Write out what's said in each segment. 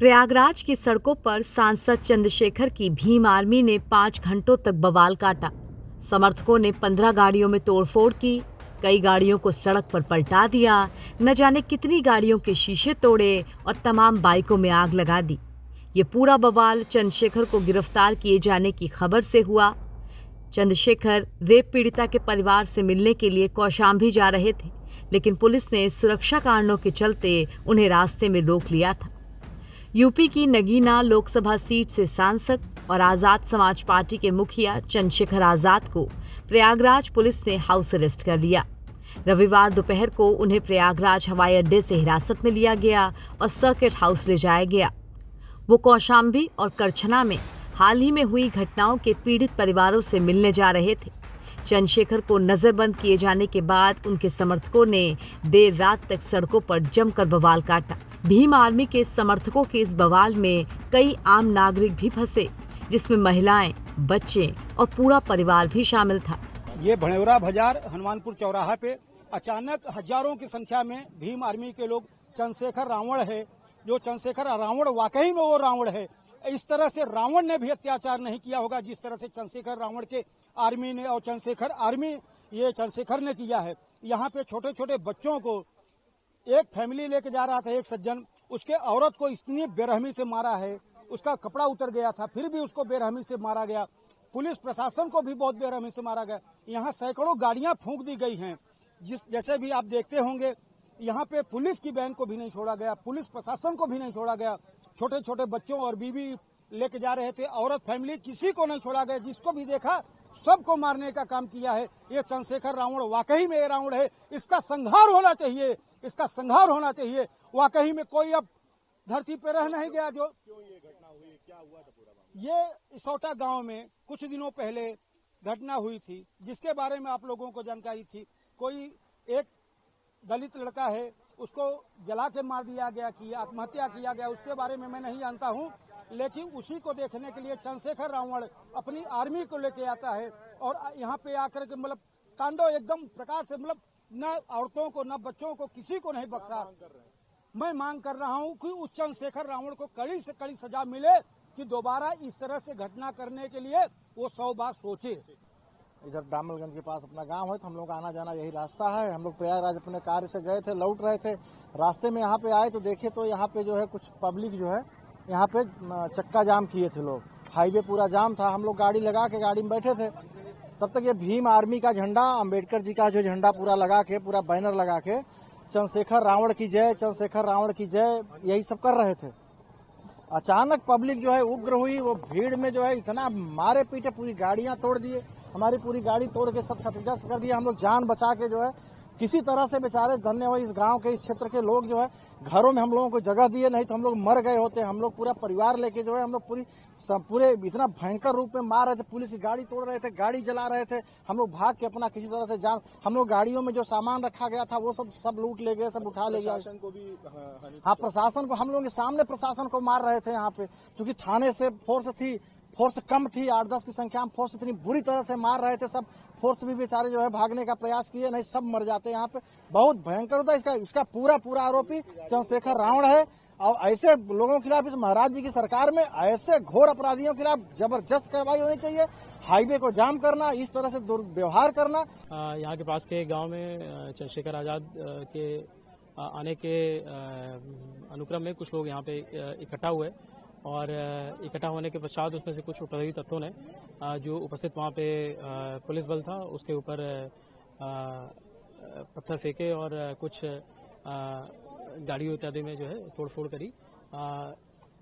प्रयागराज की सड़कों पर सांसद चंद्रशेखर की भीम आर्मी ने 5 घंटों तक बवाल काटा। समर्थकों ने 15 गाड़ियों में तोड़फोड़ की, कई गाड़ियों को सड़क पर पलटा दिया, न जाने कितनी गाड़ियों के शीशे तोड़े और तमाम बाइकों में आग लगा दी। ये पूरा बवाल चंद्रशेखर को गिरफ्तार किए जाने की खबर से हुआ। चंद्रशेखर रेप पीड़िता के परिवार से मिलने के लिए कौशाम्बी जा रहे थे, लेकिन पुलिस ने सुरक्षा कारणों के चलते उन्हें रास्ते में रोक लिया था। यूपी की नगीना लोकसभा सीट से सांसद और आजाद समाज पार्टी के मुखिया चंद्रशेखर आजाद को प्रयागराज पुलिस ने हाउस अरेस्ट कर लिया। रविवार दोपहर को उन्हें प्रयागराज हवाई अड्डे से हिरासत में लिया गया और सर्किट हाउस ले जाया गया। वो कौशाम्बी और करछना में हाल ही में हुई घटनाओं के पीड़ित परिवारों से मिलने जा रहे थे। चंद्रशेखर को नजरबंद किए जाने के बाद उनके समर्थकों ने देर रात तक सड़कों पर जमकर बवाल काटा। भीम आर्मी के समर्थकों के इस बवाल में कई आम नागरिक भी फंसे, जिसमें महिलाएं, बच्चे और पूरा परिवार भी शामिल था। ये भणेवरा बाजार हनुमानपुर चौराहा पे अचानक हजारों की संख्या में भीम आर्मी के लोग चंद्रशेखर रावण है, जो चंद्रशेखर रावण वाकई में वो रावण है। इस तरह से रावण ने भी अत्याचार नहीं किया होगा जिस तरह से चंद्रशेखर रावण के आर्मी ने और चंद्रशेखर आर्मी ये चंद्रशेखर ने किया है। यहाँ पे छोटे छोटे बच्चों को एक फैमिली लेके जा रहा था, एक सज्जन, उसके औरत को इतनी बेरहमी से मारा है, उसका कपड़ा उतर गया था, फिर भी उसको बेरहमी से मारा गया। पुलिस प्रशासन को भी बहुत बेरहमी से मारा गया। यहाँ सैकड़ों गाड़ियां फूंक दी गई हैं, जैसे भी आप देखते होंगे। यहाँ पे पुलिस की वैन को भी नहीं छोड़ा गया, पुलिस प्रशासन को भी नहीं छोड़ा गया। छोटे छोटे बच्चों और बीवी लेके जा रहे थे, औरत फैमिली, किसी को नहीं छोड़ा गया। जिसको भी देखा सबको मारने का काम किया है। ये चंद्रशेखर रावण वाकई में ये रावण है, इसका संहार होना चाहिए, इसका संहार होना चाहिए। वाकई में कोई अब धरती पे रह नहीं गया। जो क्यों ये घटना हुई, क्या हुआ था पूरा मामला? ये इसौटा गांव में कुछ दिनों पहले घटना हुई थी, जिसके बारे में आप लोगों को जानकारी थी। कोई एक दलित लड़का है, उसको जला के मार दिया गया कि आत्महत्या किया गया, उसके बारे में मैं नहीं जानता हूं। लेकिन उसी को देखने के लिए चंद्रशेखर रावण अपनी आर्मी को लेके आता है और यहाँ पे आकर के मतलब तांडव एकदम प्रकार से, मतलब न औरतों को न बच्चों को किसी को नहीं बख्शा। मैं मांग कर रहा हूं कि उस चंद्रशेखर रावण को कड़ी से कड़ी सजा मिले कि दोबारा इस तरह से घटना करने के लिए वो 100 बार सोचे। इधर डामलगंज के पास अपना गांव है, तो हम लोग आना जाना यही रास्ता है। हम लोग प्रयागराज अपने कार्य से गए थे, लौट रहे थे, रास्ते में यहाँ पे आए तो देखे तो यहाँ पे जो है कुछ पब्लिक जो है यहाँ पे चक्का जाम किए थे लोग। हाईवे पूरा जाम था। हम लोग गाड़ी लगा के गाड़ी में बैठे थे, तब तक ये भीम आर्मी का झंडा, अम्बेडकर जी का जो झंडा पूरा लगा के, पूरा बैनर लगा के चंद्रशेखर रावण की जय, चंद्रशेखर रावण की जय, यही सब कर रहे थे। अचानक पब्लिक जो है उग्र हुई। वो भीड़ में जो है इतना मारे पीटे, पूरी गाड़ियां तोड़ दिए, हमारी पूरी गाड़ी तोड़ के सब क्षतिग्रस्त कर दिया। हम लोग जान बचा के जो है किसी तरह से बेचारे धन्यवाद इस गांव के, इस क्षेत्र के लोग जो है घरों में हम लोगों को जगह दिए, नहीं तो हम लोग मर गए होते। हम लोग पूरा परिवार लेके जो है हम लोग पूरे इतना भयंकर रूप में मार रहे थे। पुलिस की गाड़ी तोड़ रहे थे, गाड़ी जला रहे थे। हम लोग भाग के अपना किसी तरह से जान, हम लोग गाड़ियों में जो सामान रखा गया था वो सब लूट ले गए, सब उठा ले गया। प्रशासन को भी, हाँ प्रशासन को, हम लोग के सामने प्रशासन को मार रहे थे यहाँ पे, क्योंकि थाने से फोर्स कम थी, 8-10 की संख्या में फोर्स इतनी बुरी तरह से मार रहे थे। सब फोर्स भी बेचारे जो है भागने का प्रयास किए, नहीं सब मर जाते यहाँ पे। बहुत भयंकर होता है। इसका पूरा आरोपी चंद्रशेखर रावण है। और ऐसे लोगों के खिलाफ, इस महाराज जी की सरकार में ऐसे घोर अपराधियों के खिलाफ जबरदस्त कार्रवाई होनी चाहिए। हाईवे को जाम करना, इस तरह से दुर्व्यवहार करना। यहाँ के पास के गांव में चंद्रशेखर आजाद के आने के अनुक्रम में कुछ लोग यहाँ पे इकट्ठा हुए और इकट्ठा होने के पश्चात उसमें से कुछ उपद्रवी तत्वों ने जो उपस्थित वहाँ पे पुलिस बल था उसके ऊपर पत्थर फेंके और कुछ गाड़ियों इत्यादि में जो है तोड़फोड़ करी।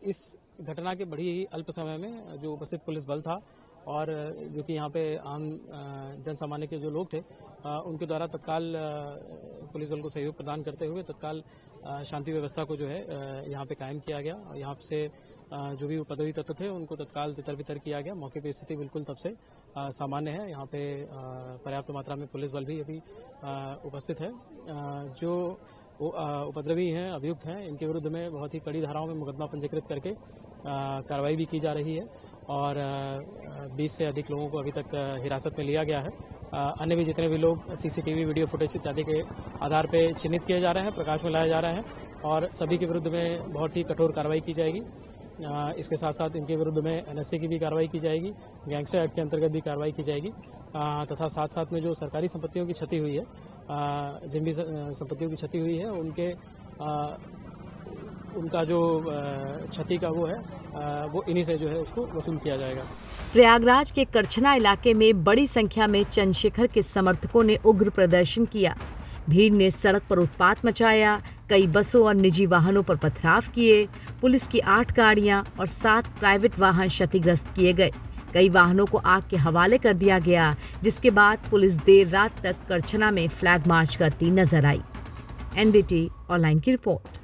इस घटना के बड़ी ही अल्प समय में जो उपस्थित पुलिस बल था और जो कि यहाँ पे आम जन सामान्य के जो लोग थे उनके द्वारा तत्काल पुलिस बल को सहयोग प्रदान करते हुए तत्काल शांति व्यवस्था को जो है यहाँ पे कायम किया गया। और यहाँ से जो भी उपद्रवी तत्व थे उनको तत्काल तितर बितर किया गया। मौके पे स्थिति बिल्कुल तब से सामान्य है। यहाँ पे पर्याप्त मात्रा में पुलिस बल भी अभी उपस्थित है। जो उपद्रवी हैं, अभियुक्त हैं, इनके विरुद्ध में बहुत ही कड़ी धाराओं में मुकदमा पंजीकृत करके कार्रवाई भी की जा रही है और 20 से अधिक लोगों को अभी तक हिरासत में लिया गया है। अन्य भी जितने भी लोग सीसीटीवी वीडियो फुटेज इत्यादि के आधार पर चिन्हित किए जा रहे हैं, प्रकाश में लाए जा रहे हैं और सभी के विरुद्ध में बहुत ही कठोर कार्रवाई की जाएगी। इसके साथ साथ इनके विरुद्ध में एनएसए की भी कार्रवाई की जाएगी, गैंगस्टर एक्ट के अंतर्गत भी कार्रवाई की जाएगी तथा साथ साथ में जो सरकारी संपत्तियों की क्षति हुई है, जिन भी संपत्तियों की क्षति हुई है उनका जो क्षति का वो है वो इन्हीं से जो है उसको वसूल किया जाएगा। प्रयागराज के करछना इलाके में बड़ी संख्या में चंद्रशेखर के समर्थकों ने उग्र प्रदर्शन किया। भीड़ ने सड़क पर उत्पात मचाया, कई बसों और निजी वाहनों पर पथराव किए। पुलिस की 8 गाड़ियां और 7 प्राइवेट वाहन क्षतिग्रस्त किए गए। कई वाहनों को आग के हवाले कर दिया गया, जिसके बाद पुलिस देर रात तक करछना में फ्लैग मार्च करती नजर आई। एनडीटी ऑनलाइन की रिपोर्ट।